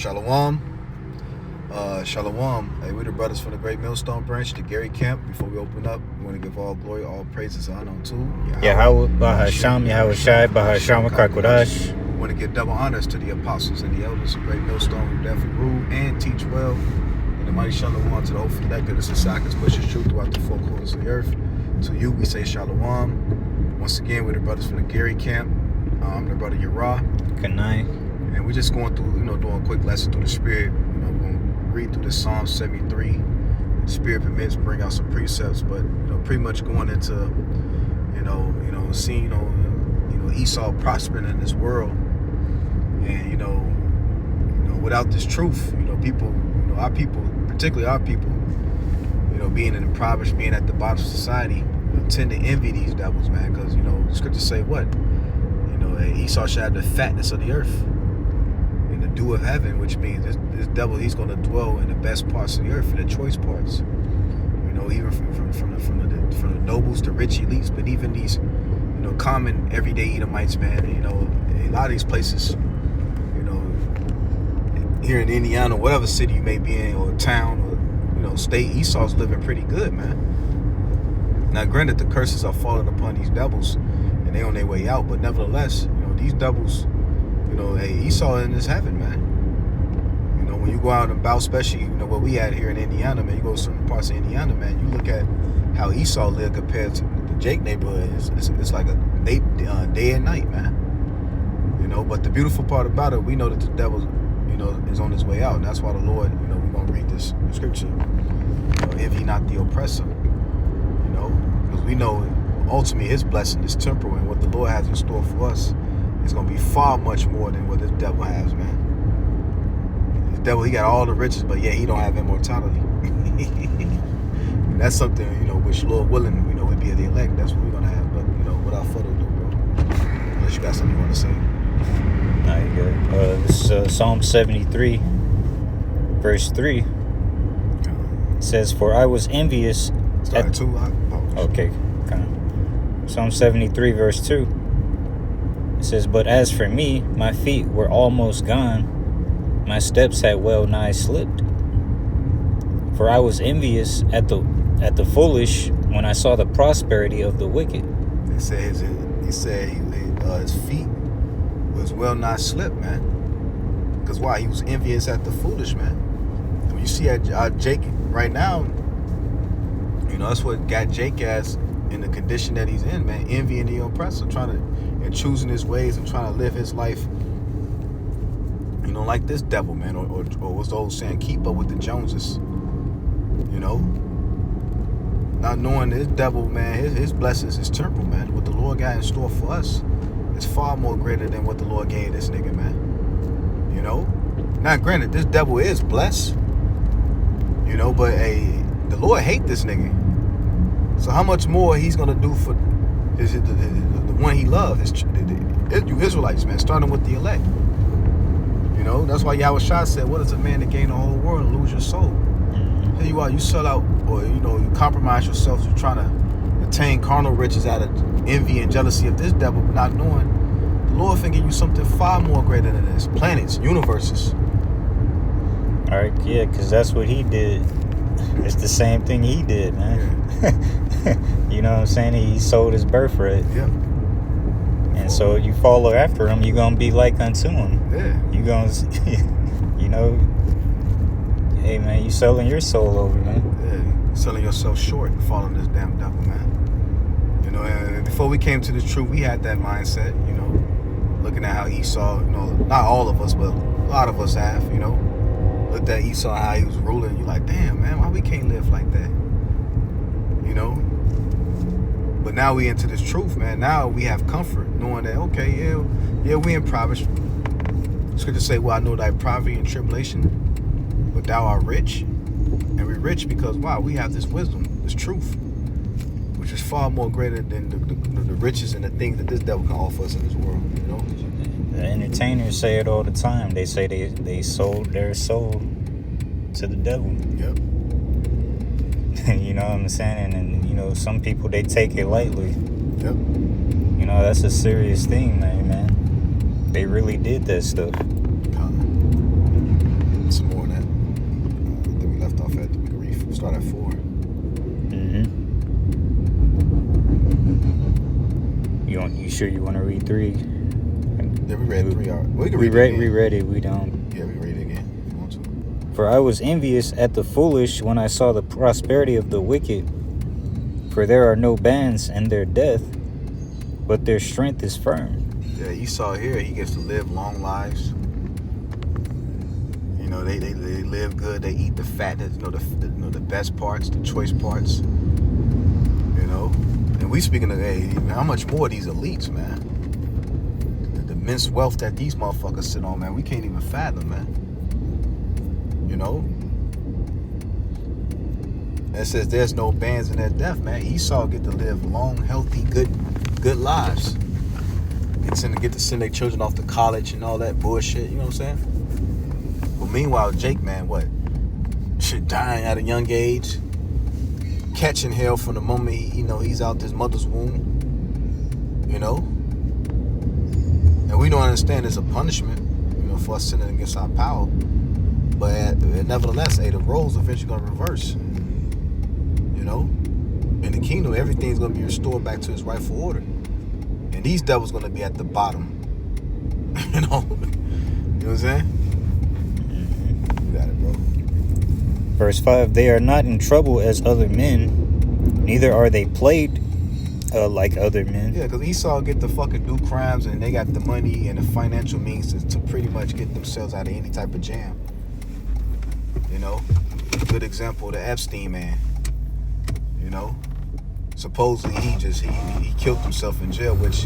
Shalom. Shalom. Hey, we're the brothers from the Great Millstone Branch, the Gary Camp. Before we open up, we want to give all glory, all praises, honor unto Yahweh Bahasham, Yahweh Shai, Bahasham Kakodash. We want to give double honors to the apostles and the elders of Great Millstone who definitely rule and teach well. And the mighty Shalom to the whole elect of the Sasakas pushes truth throughout the four corners of the earth. To you, we say Shalom. Once again, we're the brothers from the Gary Camp. I'm the brother Yerah. Kanai. And we're just going through, doing a quick lesson through the Spirit. We're going to read through the Psalm 73. The Spirit permits, bring out some precepts, but pretty much going into, seeing, Esau prospering in this world, and without this truth, people, our people, particularly our people, being in impoverished, being at the bottom of society, tend to envy these devils, man, because the scriptures say what, Esau shall have the fatness of the earth. Dew of heaven, which means this devil, he's going to dwell in the best parts of the earth, in the choice parts. Even from the nobles to rich elites, but even these, common everyday Edomites, man. A lot of these places, here in Indiana, whatever city you may be in, or town, or state, Esau's living pretty good, man. Now, granted, the curses are falling upon these devils, and they're on their way out. But nevertheless, these devils. Esau in his heaven, man. When you go out and about, especially, what we had here in Indiana, man, you go to certain parts of Indiana, man, you look at how Esau lived compared to the Jake neighborhood. It's like a day and night, man. But the beautiful part about it, we know that the devil, is on his way out. And that's why the Lord, we're going to read this scripture. Envy not the oppressor. Because we know ultimately his blessing is temporal, and what the Lord has in store for us, it's going to be far much more than what this devil has, man. This devil, he got all the riches, but yet he don't have immortality. And that's something, which Lord willing, we be the elect. That's what we're going to have. But, without further ado, bro. Unless you got something you want to say. No, you good. This is Psalm 73, verse 3. It says, "For I was envious." Started two. Okay. Psalm 73, verse 2. It says, "But as for me, my feet were almost gone. My steps had well nigh slipped. For I was envious at the foolish when I saw the prosperity of the wicked." He said his feet was well nigh slipped, man. Because why? He was envious at the foolish, man. And when you see Jake right now, that's what got Jake as in the condition that he's in, man. Envying the oppressor, and choosing his ways and trying to live his life, like this devil, man, or what's the old saying, keep up with the Joneses, not knowing this devil, man, his blessings is temporal, man. What the Lord got in store for us is far more greater than what the Lord gave this nigga, man. Now granted, this devil is blessed, but the Lord hate this nigga. So how much more he's gonna do for the one he loves, you Israelites, man, starting with the elect. That's why Yahweh Shai said, what is a man to gain the whole world and lose your soul? Here you are, you sell out, or you compromise yourself to trying to attain carnal riches out of envy and jealousy of this devil, but not knowing the Lord can give you something far more greater than this. Planets, universes. All right, yeah, because that's what he did. It's the same thing he did, man. Yeah. You know what I'm saying? He sold his birthright. Yeah. And so you follow after him, you're going to be like unto him. Yeah. You're going to, hey, man, you selling your soul over, man. Yeah, you're selling yourself short and following this damn devil, man. And before we came to the truth, we had that mindset, looking at how Esau, not all of us, but a lot of us have, looked at Esau, how he was ruling. You're like, damn, man, why we can't live like that? But now we into this truth, man. Now we have comfort knowing that, okay, yeah, we impoverished. Scripture say, well, I know thy poverty and tribulation, but thou art rich. And we're rich because, wow, we have this wisdom, this truth, which is far more greater than the riches and the things that this devil can offer us in this world, The entertainers say it all the time. They say they sold their soul to the devil. Yep. You know what I'm saying? And some people, they take it lightly. Yep. That's a serious thing, man. They really did that stuff. start at 4. You sure you want to read 3? Yeah, we read 3 already. We read it. We don't. Yeah, we read it again if you want to. For I was envious at the foolish when I saw the prosperity of the wicked. For there are no bands in their death, but their strength is firm. Yeah, Esau here, he gets to live long lives. You know, they live good. They eat the fat, the best parts, the choice parts. You know, and we speaking of, hey, how much more these elites, man. The immense wealth that these motherfuckers sit on, man, we can't even fathom, man. You know. It says there's no bands in their death, man. Esau get to live long, healthy, good lives. Get to send their children off to college and all that bullshit. You know what I'm saying? But meanwhile, Jake, man, what? Shit, dying at a young age, catching hell from the moment he's out his mother's womb. You know, and we don't understand it's a punishment, for us sinning against our power. But nevertheless, the roles eventually gonna reverse. You know, in the kingdom, everything's gonna be restored back to its rightful order, and these devils gonna be at the bottom. You know what I'm saying? You got it, bro. Verse 5: They are not in trouble as other men, neither are they plagued like other men. Yeah, because Esau get to fucking do crimes, and they got the money and the financial means to pretty much get themselves out of any type of jam. You know, good example, the Epstein man. You know, supposedly he killed himself in jail, which,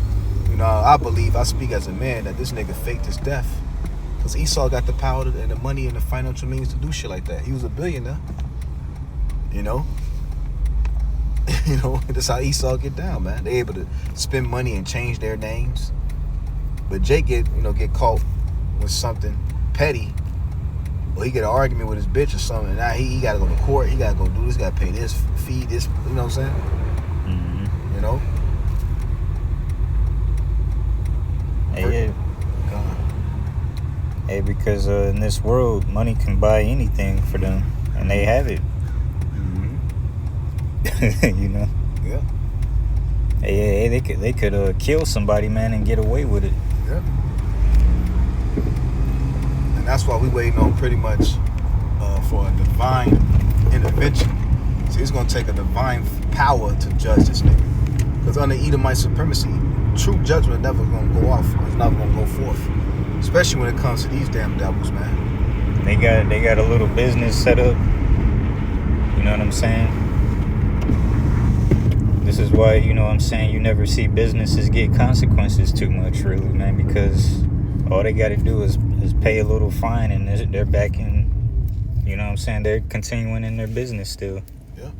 I speak as a man that this nigga faked his death. Because Esau got the power and the money and the financial means to do shit like that. He was a billionaire. You know? That's how Esau get down, man. They able to spend money and change their names. But Jake get caught with something petty. Or he get an argument with his bitch or something. And now he got to go to court. He got to go do this. Got to pay this, fee this. You know what I'm saying? Mm-hmm. You know? Hey, Hey, because in this world, money can buy anything for them. And they have it. Mm-hmm. You know? Yeah. Hey, they could kill somebody, man, and get away with it. Yeah. That's why we waiting on pretty much for a divine intervention. See, it's gonna take a divine power to judge this nigga. Because under Edomite supremacy, true judgment never gonna go off. It's never gonna go forth. Especially when it comes to these damn devils, man. They got a little business set up. You know what I'm saying? This is why, you never see businesses get consequences too much, really, man, because all they got to do is pay a little fine and they're back in, they're continuing in their business still. Yeah.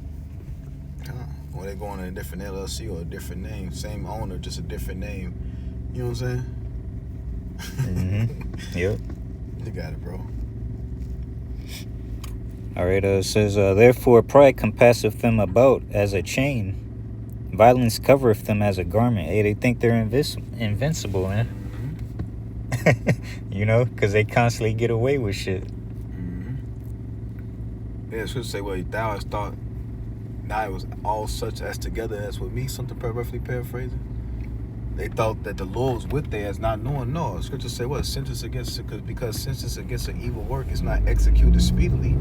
Or they're going to a different LLC or a different name. Same owner, just a different name. You know what I'm saying? Mm-hmm. Yep. You got it, bro. All right, it says, therefore pride compasseth them about as a chain. Violence covereth them as a garment. Hey, they think they're invincible, man. Mm-hmm. Because they constantly get away with shit. Mm-hmm. Yeah, it should say, well, thou hast thought, now it was all such as together as with me, something roughly paraphrasing. They thought that the Lord was with them as not knowing. No, Scripture say what? Sentence against because sentence against an evil work is not executed speedily.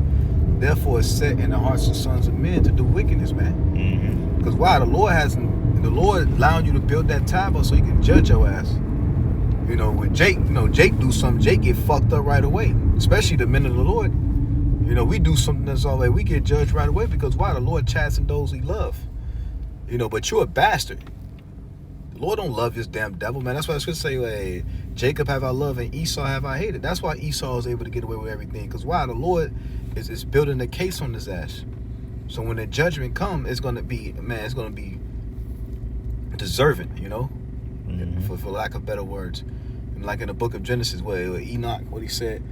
Therefore, it's set in the hearts of sons of men to do wickedness, man. Mm-hmm. Because why? The Lord allowing you to build that tower so he can judge your ass. With Jake, Jake do something, Jake get fucked up right away. Especially the men of the Lord. We do something that's all right, we get judged right away because why? The Lord chastens those he love. But you're a bastard. The Lord don't love this damn devil, man. That's why I should say, hey, Jacob have I loved and Esau have I hated. That's why Esau is able to get away with everything. Because why? The Lord is building a case on his ass. So when the judgment comes, it's gonna be deserving, Mm-hmm. for lack of better words. And like in the book of Genesis, where Enoch, what he said,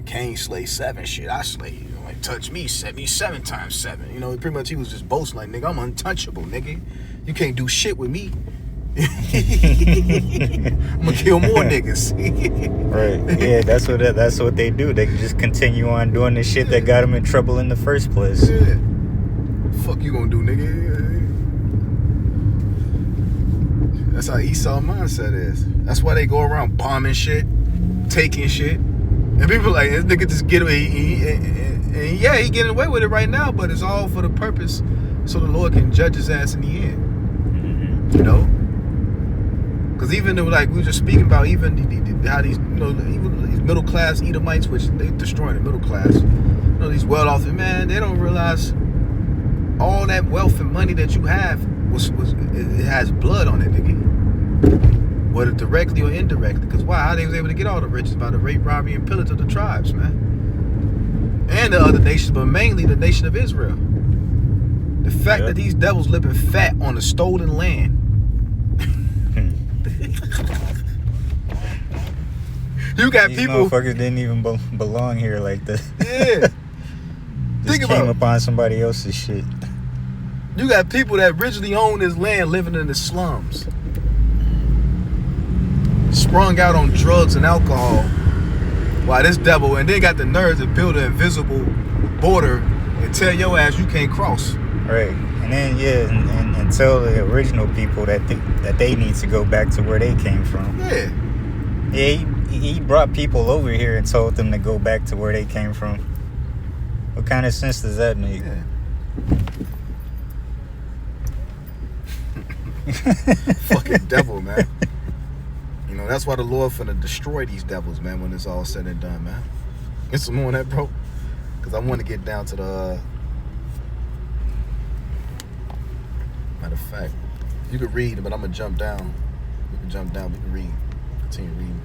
Cain slay 7, shit, I slay. Touch me, set me 7 times 7. Pretty much he was just boasting like, nigga, I'm untouchable, nigga. You can't do shit with me. I'm gonna kill more niggas. Right. Yeah, that's what they do. They just continue on doing the shit that got them in trouble in the first place. Yeah. Fuck you gonna do, nigga? That's how Esau mindset is. That's why they go around bombing shit, taking shit, and people like this nigga just get away. And yeah, he getting away with it right now, but it's all for the purpose so the Lord can judge his ass in the end. Mm-hmm. You know. Because even though, like we were just speaking about, even how these, even these middle class Edomites, which they destroying the middle class, these well off, man, they don't realize all that wealth and money that you have it has blood on it, nigga. Whether directly or indirectly. Because why? How they was able to get all the riches? By the rape, robbery, and pillage of the tribes, man, and the other nations, but mainly the nation of Israel. The fact that these devils living fat on the stolen land. You got These people. Motherfuckers didn't even belong here like that. Yeah. Just came upon somebody else's shit. You got people that originally owned this land living in the slums, sprung out on drugs and alcohol. While this devil, and they got the nerve to build an invisible border and tell your ass you can't cross. Right. And then and tell the original people that they need to go back to where they came from. Yeah. Yeah, he brought people over here and told them to go back to where they came from. What kind of sense does that make? Yeah. Fucking devil, man. You know, that's why the Lord finna destroy these devils, man, when it's all said and done, man. Get some more on that, bro. Because I want to get down to the... Matter of fact, you can read, but I'm going to jump down. We can jump down. We can read. Continue reading.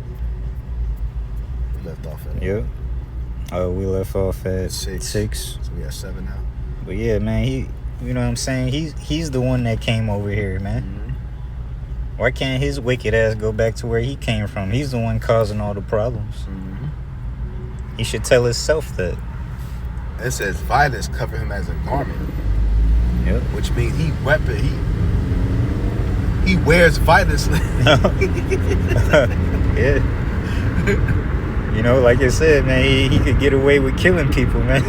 We left off at... Yep. We left off at 6. 6. So we at 7 now. But yeah, man, you know what I'm saying? He's the one that came over here, man. Mm-hmm. Why can't his wicked ass go back to where he came from? He's the one causing all the problems. Mm-hmm. He should tell himself that. It says violence cover him as a garment. Yep. Which means he wears violence. Yeah. You know, like I said, man, he could get away with killing people, man.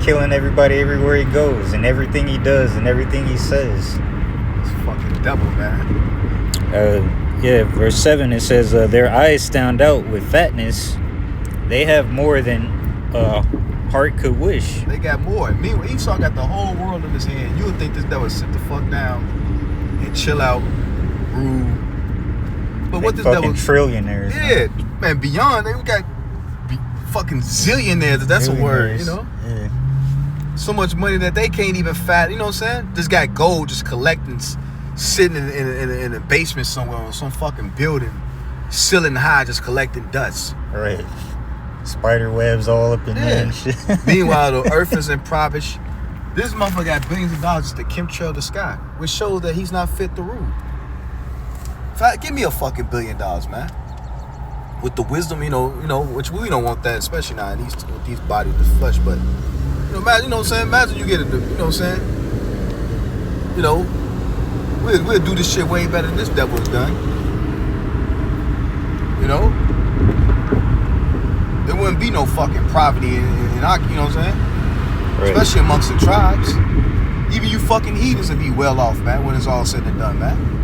Killing everybody everywhere he goes, and everything he does, and everything he says. It's fucking devil, man. Yeah, verse 7, it says, their eyes stand out with fatness. They have more than heart could wish. They got more. Meanwhile, Esau got the whole world in his hand. You would think this devil would sit the fuck down and chill out, rule. But what this devil... trillionaires. Yeah, man, beyond, they got fucking zillionaires, if that's a word, you know? Yeah. So much money that they can't even you know what I'm saying? Just got gold just collecting, sitting in a basement somewhere on some fucking building, ceiling high, just collecting dust. Right. Spider webs all up in there and shit. Meanwhile, the earth is in poverty. This motherfucker got billions of dollars just to chemtrail the sky, which shows that he's not fit to rule. Give me a fucking $1 billion, man. With the wisdom, you know, which we don't want that, especially now in these bodies, this flesh. But imagine, you know what I'm saying? Imagine you get it, you know what I'm saying? You know, we'll do this shit way better than this devil's done. You know, there wouldn't be no fucking poverty in our, you know what I'm saying? Right. Especially amongst the tribes. Even you fucking heathens would be well off, man, when it's all said and done, man.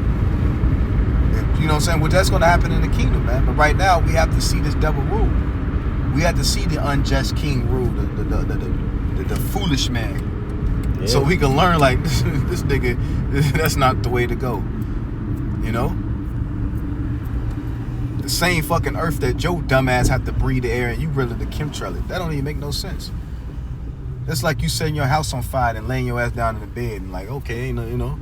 You know what I'm saying? Well, that's going to happen in the kingdom, man. But right now, we have to see this devil rule. We have to see the unjust king rule, the foolish man. Yeah. So we can learn, like, this nigga, that's not the way to go. You know? The same fucking earth that Joe dumbass had to breathe the air and you really the chemtrail it. That don't even make no sense. That's like you setting your house on fire and laying your ass down in the bed and like, okay, you know.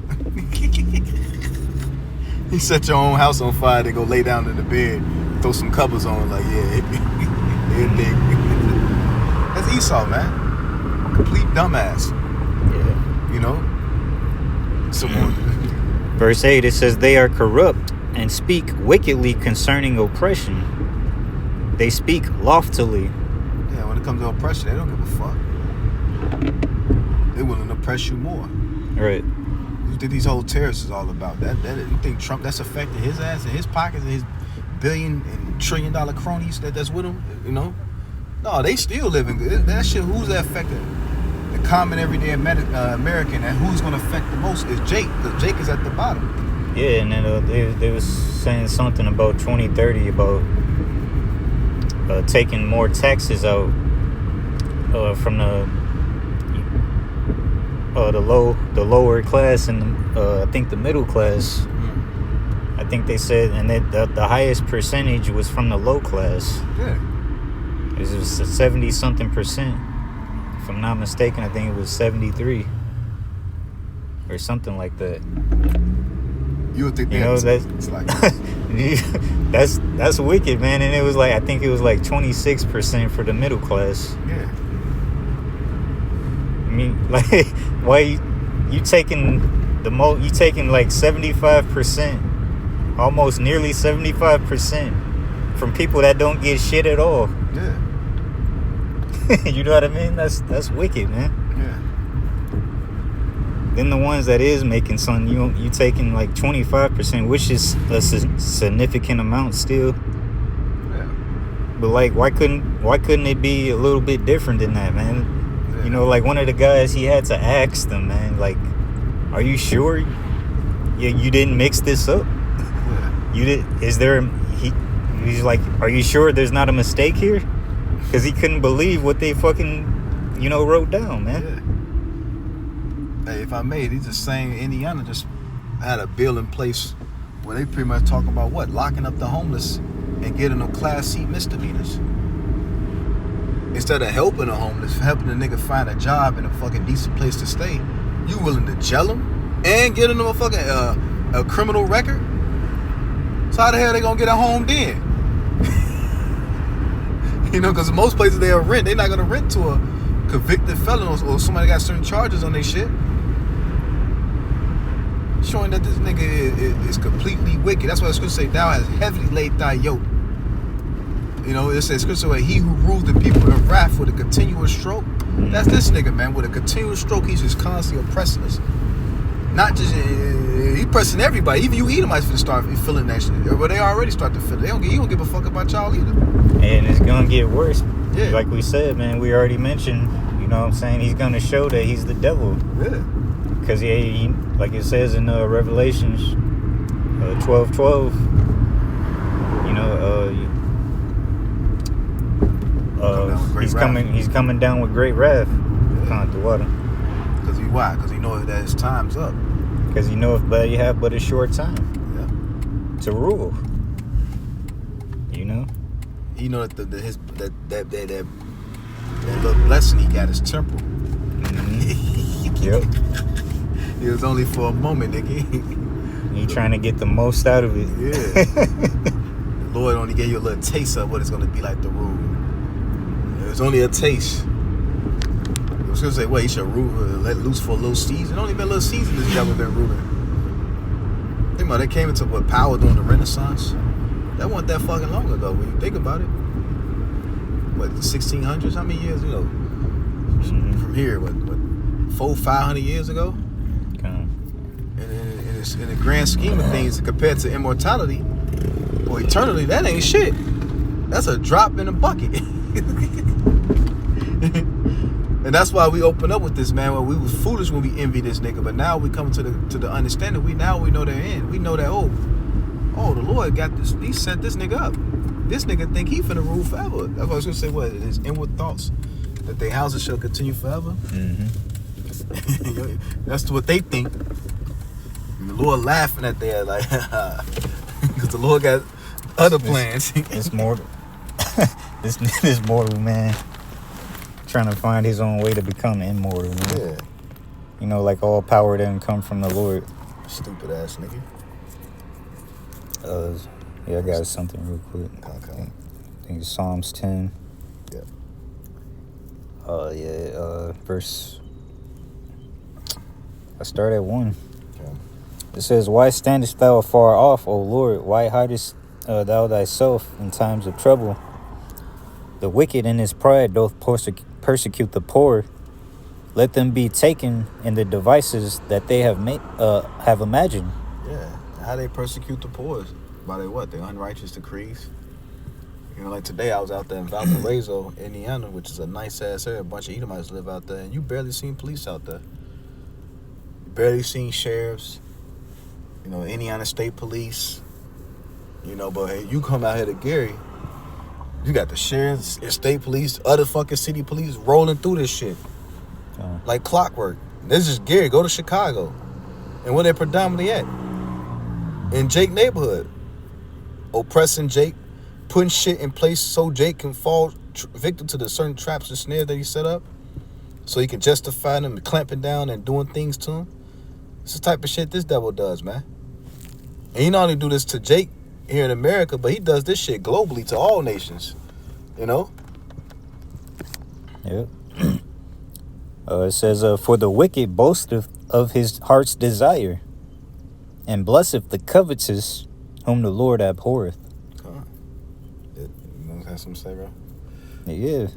You set your own house on fire, then go lay down in the bed, throw some covers on, like, yeah, everything. That's Esau, man. Complete dumbass. Yeah. You know? Someone. Verse 8, it says, they are corrupt and speak wickedly concerning oppression. They speak loftily. Yeah, when it comes to oppression, they don't give a fuck. They willing to oppress you more. Right. You you think these whole terrorists is all about? That you think Trump that's affected his ass and his pockets and his billion and $1 trillion cronies that's with him? You know, no, they still living good. That shit. Who's that affecting? The common everyday American, and who's going to affect the most is Jake, because Jake is at the bottom. Yeah, and then they was saying something about 2030 about taking more taxes out from the lower class and I think the middle class. I think they said, and that the highest percentage was from the low class. Yeah, it was 70-something%. If I'm not mistaken, I think it was 73 or something like that. You would think that's like that's wicked, man. And it was like, I think it was like 26% for the middle class. Yeah. I mean, like, why you taking you taking like 75%, almost nearly 75% from people that don't get shit at all. Yeah. You know what I mean? That's wicked, man. Yeah. Then the ones that is making something, you taking like 25%, which is a significant amount still. Yeah. But like, why couldn't it be a little bit different than that, man? Yeah. You know, like one of the guys, he had to ask them, man, like, are you sure you didn't mix this up? Yeah. You did? Is there? He's like, are you sure there's not a mistake here? Because he couldn't believe what they fucking, wrote down, man. Yeah. Hey, if I may, these just saying Indiana just had a bill in place where they pretty much talking about what? Locking up the homeless and getting them Class C misdemeanors. Instead of helping the homeless, helping the nigga find a job and a fucking decent place to stay, you willing to jail them and get them a fucking a criminal record? So how the hell they gonna get a home then? Because most places they'll rent. They're not gonna rent to a convicted felon or somebody got certain charges on their shit. Showing that this nigga is completely wicked. That's why the scripture say, thou hast heavily laid thy yoke. It says scripture where he who rules the people in wrath with a continuous stroke. That's this nigga, man. With a continuous stroke, he's just constantly oppressing us. Not just he pressing everybody. Even you Edomites finna start feeling that shit. But they already start to feel it. He don't give a fuck about y'all either. And it's gonna get worse. Yeah. Like we said, man, we already mentioned, you know what I'm saying, he's gonna show that he's the devil. Yeah. Because he, like it says in Revelations 12:12, he's coming down with great wrath. Yeah. Coming through water. Why? Because he knows that his time's up. Because you know you have but a short time to rule. He know that that little blessing he got is temporal. Mm-hmm. Yep. It was only for a moment, nigga. He trying to get the most out of it. Yeah. The Lord only gave you a little taste of what it's going to be like to rule. It was only a taste. I was going to say, he should rule, let loose for a little season. It only been a little season this devil been ruling. Think about it, they came into power during the Renaissance. That wasn't that fucking long ago when you think about it. What, the 1600s? How many years, from here, 400-500 years ago? Okay. And in the grand scheme of things, compared to immortality or eternity, that ain't shit. That's a drop in a bucket. And that's why we open up with this, man. Well, we was foolish when we envy this nigga, but now we come to the understanding. We know their end. We know that the Lord got this. He set this nigga up. This nigga think he finna rule forever. That's what I was gonna say. What his inward thoughts that their houses shall continue forever. Mm-hmm. That's what they think. And the Lord laughing at that, like, because the Lord got other plans. It's mortal. This mortal man trying to find his own way to become immortal. Man. Yeah. Like all power doesn't come from the Lord. Stupid ass nigga. I got something real quick. Okay. I think it's Psalms 10. Yeah. Verse. I start at 1. Okay. It says, "Why standest thou afar off, O Lord? Why hidest thou thyself in times of trouble? The wicked in his pride doth persecute the poor, let them be taken in the devices that they have imagined. Yeah. How they persecute the poor? By their unrighteous decrees. You know, like today I was out there in Valparaiso, Indiana, which is a nice ass area. A bunch of Edomites live out there, and you barely seen police out there. You barely seen sheriffs. You know, Indiana State Police. You know, but hey, you come out here to Gary, you got the sheriffs, state police, other fucking city police rolling through this shit like clockwork. This is Gary. Go to Chicago, and where they predominantly at? In Jake neighborhood, oppressing Jake. Putting shit in place so Jake can fall victim to the certain traps and snares that he set up, so he can justify them clamping down and doing things to him. It's the type of shit this devil does, man. And he not only do this to Jake here in America, but he does this shit globally to all nations. You know? Yep. It says, for the wicked boasteth of his heart's desire, and blesseth the covetous whom the Lord abhorreth. Have something to say, bro? Yeah.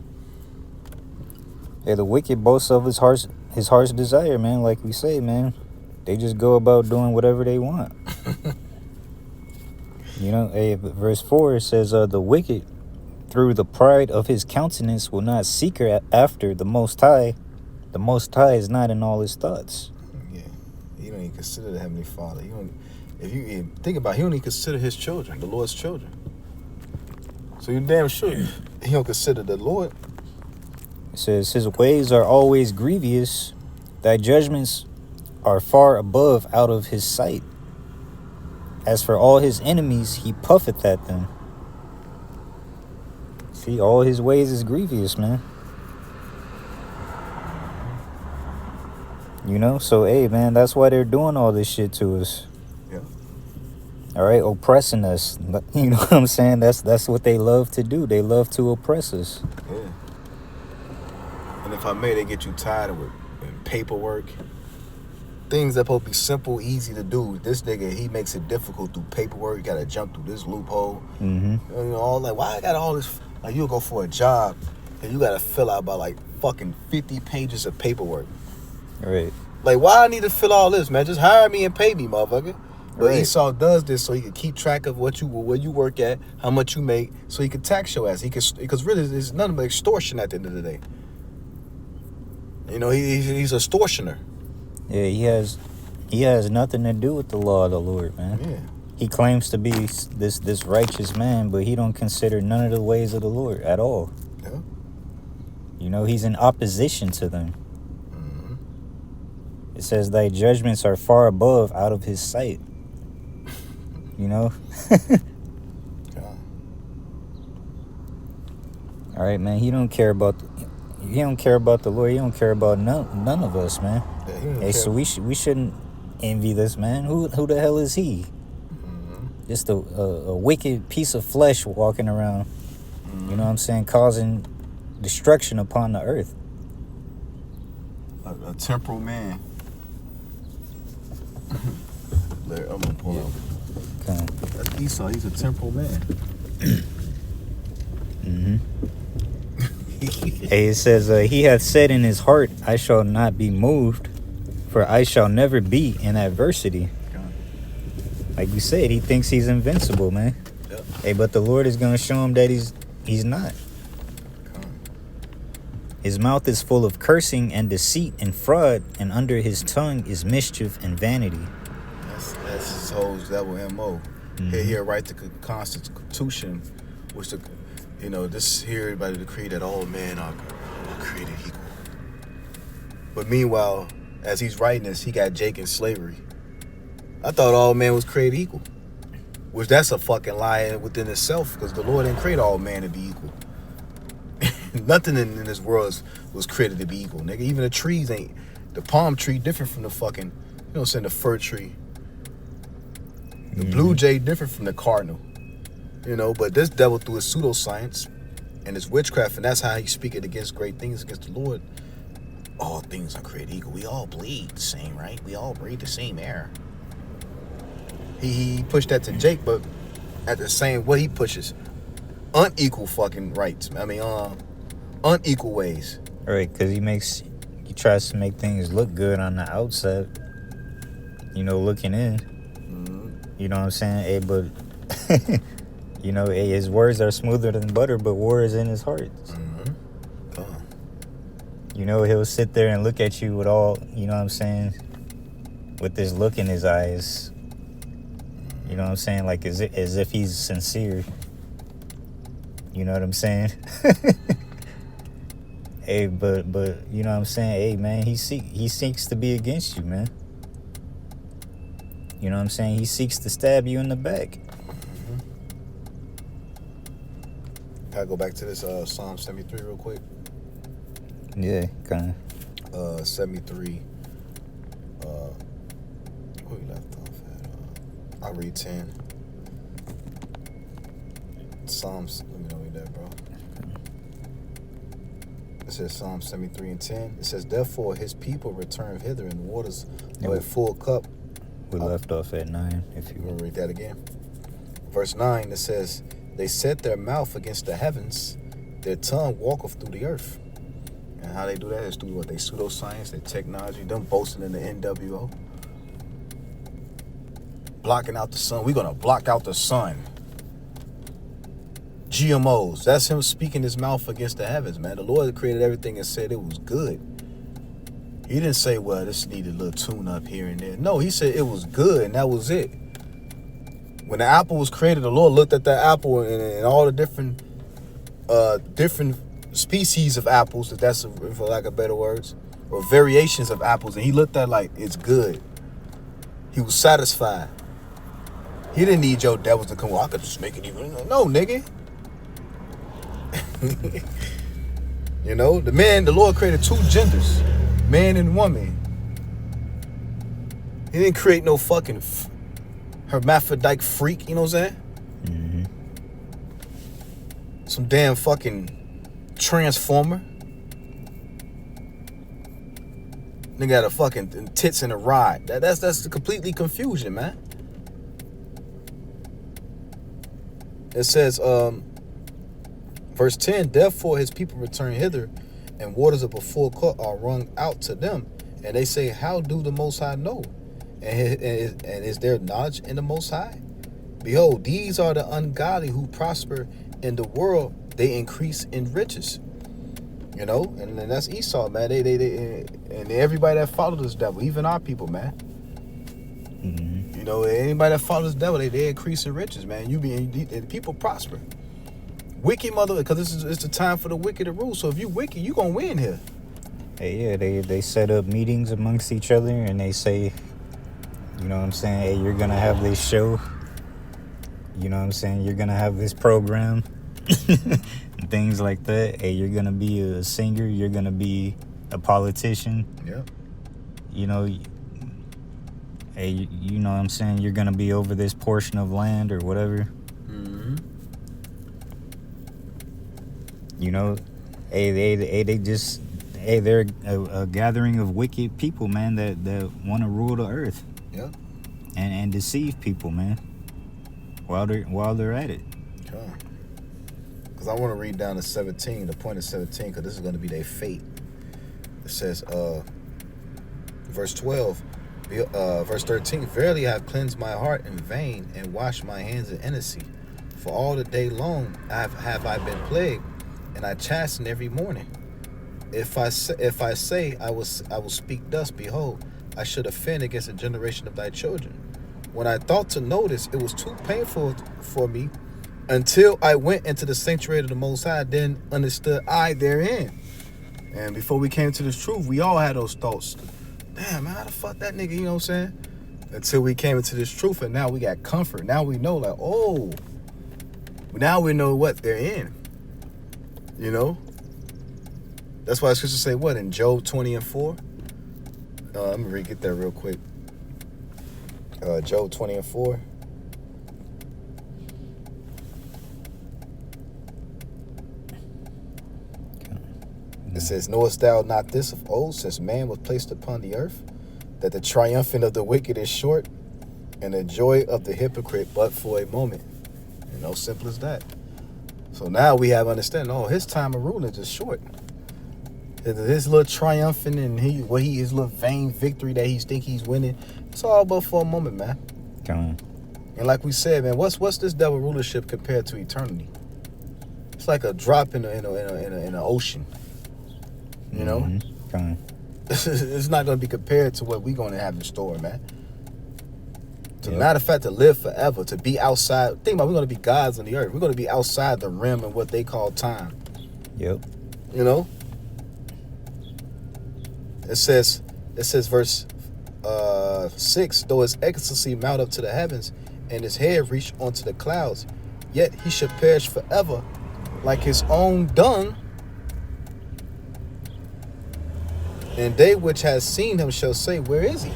The wicked boasts of his heart's desire, man. Like we say, man, they just go about doing whatever they want. You know, verse 4 says, the wicked through the pride of his countenance will not seek after the Most High. The Most High is not in all his thoughts. Yeah, he don't even consider the Heavenly Father. If you think about it, he don't even consider his children, the Lord's children. So you're damn sure he don't consider the Lord. It says, his ways are always grievous. Thy judgments are far above out of his sight. As for all his enemies, he puffeth at them. See, all his ways is grievous, man. You know, so, hey, man, that's why they're doing all this shit to us. Yeah. All right, oppressing us. You know what I'm saying? That's what they love to do. They love to oppress us. Yeah. And if I may, they get you tired of it. Paperwork. Things that supposed to be simple, easy to do. This nigga, he makes it difficult through paperwork. You gotta jump through this loophole. Mm-hmm. You know, all like, why I got all this? Like, you'll go for a job and you gotta fill out about like fucking 50 pages of paperwork. Right. Like, why I need to fill all this, man? Just hire me and pay me, motherfucker. But Right. Esau does this so he can keep track of where you work at, how much you make, so he can tax your ass. Because really, it's nothing but extortion at the end of the day. You know, he's a extortioner. Yeah, he has nothing to do with the law of the Lord, man. Yeah. He claims to be this righteous man, but he don't consider none of the ways of the Lord at all. Yeah. You know, he's in opposition to them. Mm-hmm. It says, thy judgments are far above out of his sight. You know? Yeah. All right, man. He don't care about the Lord. He don't care about none of us, man. Yeah, he don't Hey, care. so we shouldn't envy this man. Who the hell is he? Mm-hmm. Just a wicked piece of flesh walking around. Mm-hmm. You know what I'm saying? Causing destruction upon the earth. A temporal man. Larry, I'm gonna pull up. Okay. That's Esau. He's a temporal man. Mm-hmm. Hey, it says, he hath said in his heart, I shall not be moved, for I shall never be in adversity. Like you said, he thinks he's invincible, man. Yep. Hey, but the Lord is going to show him that he's not. His mouth is full of cursing and deceit and fraud, and under his tongue is mischief and vanity. That's his whole devil MO. Mm-hmm. He'll write the Constitution, which this here everybody decree that all men are created equal. But meanwhile, as he's writing this, he got Jake in slavery. I thought all men was created equal, which that's a fucking lie within itself, because the Lord didn't create all men to be equal. Nothing in this world was created to be equal, nigga. Even the trees ain't. The palm tree different from the fucking, you know what I'm saying, the fir tree. The blue jay different from the cardinal. You know, but this devil through his pseudoscience and his witchcraft, and that's how he's speaking against great things against the Lord. All things are created equal. We all bleed the same, right? We all breathe the same air. He pushed that to Jake, but at the same, what he pushes, unequal fucking rights. I mean, unequal ways. Right, because he makes tries to make things look good on the outside. You know, looking in. Mm-hmm. You know what I'm saying? Hey, but you know, hey, his words are smoother than butter, but war is in his heart. Mm-hmm. You know, he'll sit there and look at you with all, you know what I'm saying, with this look in his eyes. You know what I'm saying? Like as if he's sincere. You know what I'm saying? Hey, but you know what I'm saying? Hey, man, he seeks to be against you, man. You know what I'm saying? He seeks to stab you in the back. Mm-hmm. Gotta go back to this Psalm 73 real quick. Yeah, kind of. 73. Where we left off at? I read 10. Psalms. Let me know you there, bro. It says Psalm 73 and 10. It says, therefore his people return hither, and waters are at full cup. We left off at 9. If you want to read that again. Verse 9, it says, they set their mouth against the heavens, their tongue walketh through the earth. And how they do that is through what? They pseudoscience, their technology, them boasting in the NWO. Blocking out the sun. We're going to block out the sun. GMOs. That's him speaking his mouth against the heavens, man. The Lord created everything and said it was good. He didn't say, well, this needed a little tune up here and there. No, he said it was good, and that was it. When the apple was created, the Lord looked at that apple and all the different species of apples, if that's for lack of better words, or variations of apples, and he looked at like, it's good. He was satisfied. He didn't need your devils to come, well, I could just make it even. No, nigga. You know, the Lord created two genders, man and woman. He didn't create no fucking hermaphrodite freak, you know what I'm saying? Mm-hmm. Some damn fucking transformer. Nigga got a fucking tits and a rod. That's completely confusion, man. It says, verse 10, therefore his people return hither, and waters of a full cup are wrung out to them. And they say, how do the Most High know? And is there knowledge in the Most High? Behold, these are the ungodly who prosper in the world. They increase in riches. You know, and that's Esau, man. They and everybody that follows this devil, even our people, man. Mm-hmm. You know, anybody that follows the devil, they increase in riches, man. And people prosper. Wicked mother, because it's the time for the wicked to rule. So if you wicked, you gonna win here. Hey, yeah, they set up meetings amongst each other, and they say, you know what I'm saying, hey, you're gonna have this show. You know what I'm saying? You're gonna have this program. And things like that. Hey, you're gonna be a singer. You're gonna be a politician. Yeah. You know, hey, you know what I'm saying? You're gonna be over this portion of land or whatever. Mm-hmm. You know, they're a gathering of wicked people, man, that want to rule the earth. Yeah. And deceive people, man. While they're at it. Okay. Because I want to read down to 17, the point of 17, because this is going to be their fate. It says, verse 12, verse 13, verily I have cleansed my heart in vain and washed my hands in innocency. For all the day long have I been plagued, and I chasten every morning. If I say I will speak thus, behold, I should offend against a generation of thy children. When I thought to notice, it was too painful for me until I went into the sanctuary of the Most High, then understood I therein. And before we came to this truth, we all had those thoughts. Damn, man, how the fuck that nigga, you know what I'm saying? Until we came into this truth, and now we got comfort. Now we know, like, oh, now we know what they're in. You know? That's why the scriptures say what? In Job 20 and 4? Let me get that real quick. Job 20 and 4. It says, knowest thou not this of old, since man was placed upon the earth, that the triumphant of the wicked is short, and the joy of the hypocrite but for a moment. You know, simple as that. So now we have understanding, oh, his time of ruling is just short. His little triumphant and his little vain victory that he think he's winning. It's all but for a moment, man. Come on. And like we said, man, what's this devil rulership compared to eternity? It's like a drop in an ocean. You know, Come on. It's not going to be compared to what we're going to have in store, man. Matter of fact, to live forever, to be outside. Think about, we're going to be gods on the earth. We're going to be outside the rim of what they call time. Yep. You know. It says verse 6, though his excellency mount up to the heavens and his head reach onto the clouds, yet he should perish forever like his own dung, and they which has seen him shall say, where is he?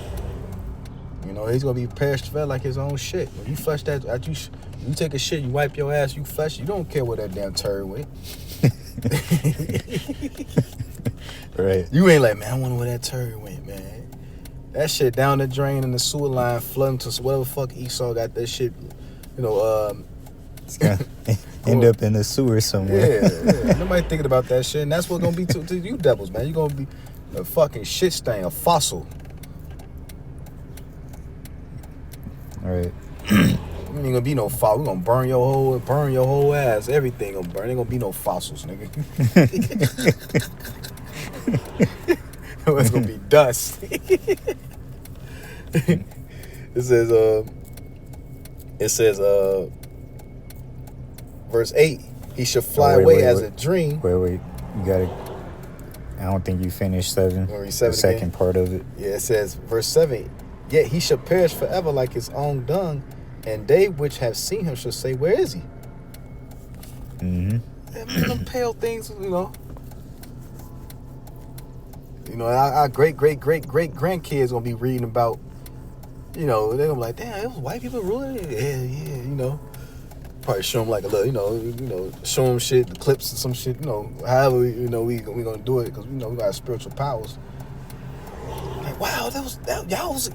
You know, he's gonna be perished forever like his own shit. When you flush that, after you take a shit, you wipe your ass, you flush, you don't care where that damn turd went. Right. You ain't like, man, I wonder where that turd went, man. That shit down the drain in the sewer line, flooding to whatever fuck Esau got that shit, you know, It's gonna end up in the sewer somewhere. Yeah. Nobody thinking about that shit, and that's what's gonna be to you devils, man. You're gonna be a fucking shit stain, a fossil. All right. You ain't gonna be no fossil. We're gonna burn your whole ass. Everything gonna burn. Ain't gonna be no fossils, nigga. It's gonna be dust. It says verse 8, he should fly away as a dream. Wait, you gotta, I don't think you finished 7. The second part of it. Yeah, it says verse 7, yet he shall perish forever like his own dung, and they which have seen him shall say, where is he? Them pale things, you know. You know, our great grandkids gonna be reading about, you know, they're gonna be like, damn, it was white people ruling it. Yeah, you know. Probably show them like a little, you know, show them shit, the clips and some shit, you know, however, you know, we gonna do it, because, you know, we got spiritual powers. Like, wow, y'all was,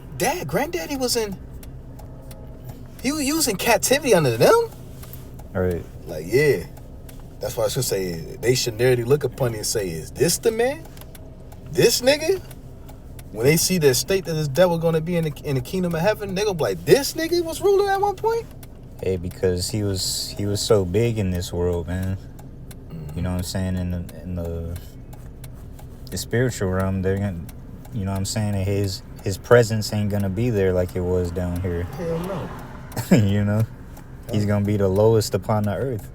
granddaddy was in, he was using captivity under them? All right. Like, yeah. That's why I should say, they should nearly look upon it and say, is this the man? This nigga? When they see the state that this devil gonna be in the kingdom of heaven, they gonna be like, this nigga was ruling at one point? Hey, because he was so big in this world, man. You know what I'm saying? In the spiritual realm, they're gonna, you know what I'm saying, his presence ain't gonna be there like it was down here. Hell no. You know? He's gonna be the lowest upon the earth.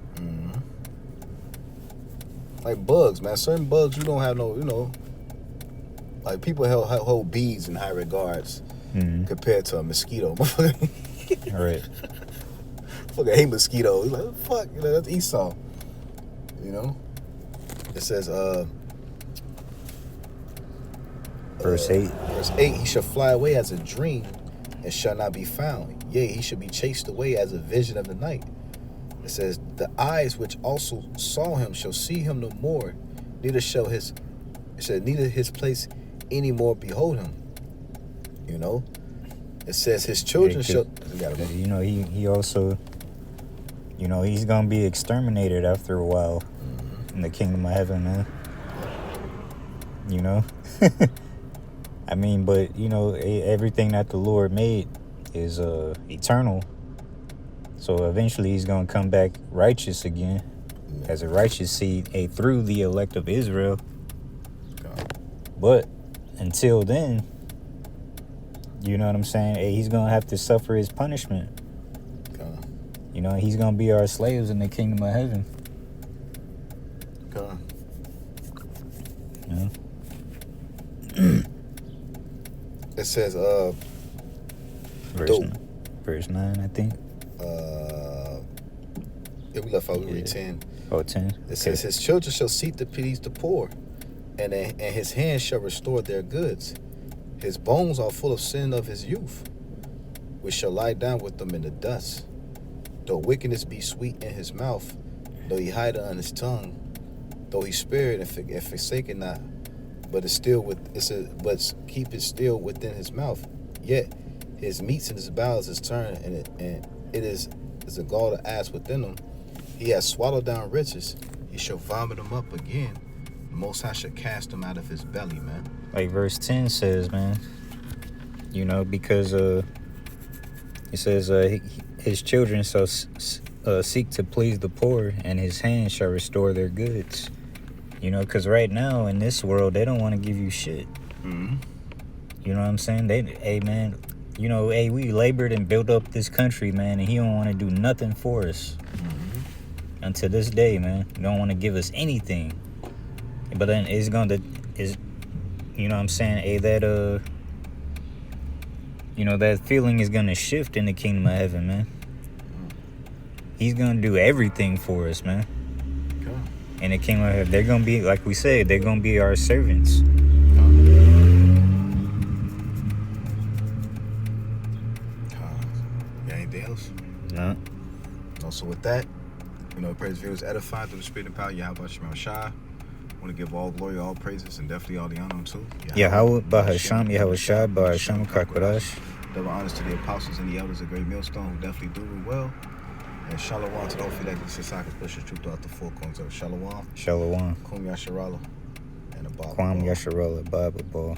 Like bugs, man. Certain bugs you don't have no, you know, like people hold bees in high regards compared to a mosquito. All right. Fuck, I hate mosquitoes. Like, fuck, you know, that's Esau. You know? It says, Verse 8. Verse 8, he shall fly away as a dream and shall not be found. Yea, he shall be chased away as a vision of the night. It says, the eyes which also saw him shall see him no more, neither his place any more behold him. You know? It says his children shall... You know, he also... You know, he's going to be exterminated after a while in the kingdom of heaven, man. You know? I mean, but, you know, everything that the Lord made is eternal. So eventually he's going to come back righteous again as a righteous seed through the elect of Israel. But until then, you know what I'm saying? He's going to have to suffer his punishment. You know, he's going to be our slaves in the kingdom of heaven. Yeah. It says, verse 9, I think. Yeah, we left out, we read 10. Oh, 10. It says, his children shall seek to please the poor, and his hands shall restore their goods. His bones are full of sin of his youth, which shall lie down with them in the dust. Though wickedness be sweet in his mouth, though he hide it on his tongue, though he spare it and forsake it not, but keep it still within his mouth. Yet his meats and his bowels is turned, and it is a gall to ass within him. He has swallowed down riches; he shall vomit them up again. The Most High should cast him out of his belly, man. Like verse 10 says, man. You know, because it says his children shall seek to please the poor, and his hands shall restore their goods. You know, because right now in this world, they don't want to give you shit. Mm-hmm. You know what I'm saying? Hey, man, you know, hey, we labored and built up this country, man, and he don't want to do nothing for us. Mm-hmm. Until this day, man. He don't want to give us anything. But then you know what I'm saying? Hey, that, you know, that feeling is going to shift in the kingdom of heaven, man. He's going to do everything for us, man. Okay. In the kingdom of heaven. They're going to be, like we said, they're going to be our servants. Anything else? No. Also with that, you know, praise viewers edified through the spirit and power. Yahweh Shemel Shai. I want to give all glory, all praises, and definitely all the honor to Yahweh Bahasham, Yahweh Shai, Bahasham Kakwadash. Double honors to the apostles and the elders of Great Millstone who definitely do it well. And shalom to the whole that Sisaka pushes truth throughout the four corners of Shalom. Shalom. Kum Yasharala. And a Bible. Kwam Yasharala, Bible Ball.